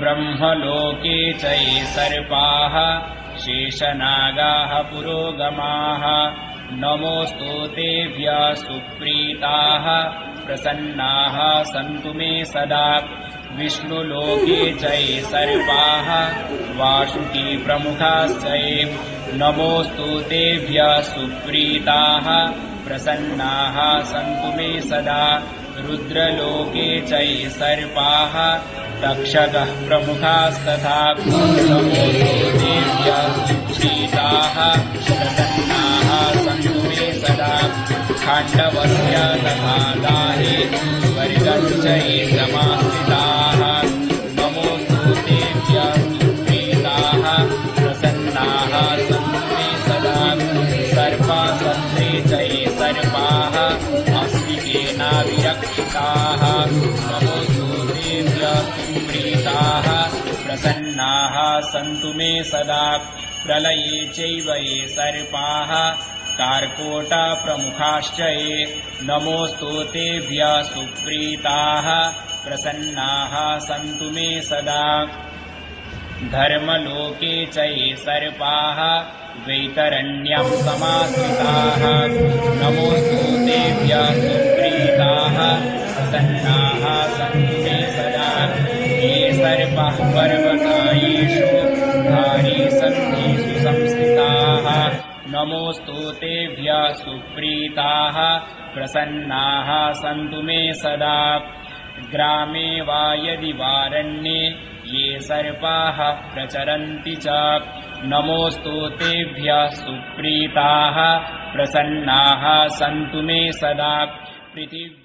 ब्रह्मलोके च ये सर्पाः शेषनागाः पुरोगमाः नमोऽस्तु तेभ्यः सुप्रीताः प्रसन्नाः सन्तु मे सदा विष्णुलोके च ये सर्पाः वासुकी प्रमुखाश्च ये नमोऽस्तु तेभ्यः सुप्रीताः प्रसन्नाः सन्तु मे सदा रुद्रलोके च ये सर्पाः तक्षकः प्रमुखास्तथा नमोऽस्तु तेभ्यः सुप्रीताः प्रसन्नाः सन्तु मे सदा खाण्डवस्य तथा दाहे स्वर्गं च ये समास्थिताः नमोऽस्तु तेभ्यः सुप्रीताः प्रसन्नाः सन्तु मे सदा सर्पासत्रे च ये सर्पाः आस्तिकेनाभिरक्षिताः नमोऽस्तु तेभ्यः सुप्रीताः प्रसन्नाः सन्तु मे सदा प्रलये चैव ये सर्पाः कार्कोटा प्रमुखाश्च ये नमोऽस्तु तेभ्यः सुप्रीताः प्रसन्नाः सन्तु मे सदा धर्मलोके च ये सर्पाः वैतरण्यं समाश्रिताः नमोऽस्तु तेभ्यः सुप्रीताः प्रसन्नाः सन्तु मे सदा ये सर्पाः पर्वतायेषु धारीसन्धिषु संस्थिताः नमोऽस्तु तेभ्यः सुप्रीताः प्रसन्नाः सन्तु मे सदा ग्रामे वा यदि वारण्ये ये सर्पाः प्रचरन्ति च नमोऽस्तु तेभ्यः सुप्रीताः प्रसन्नाः सन्तु मे सदा पृथिव्या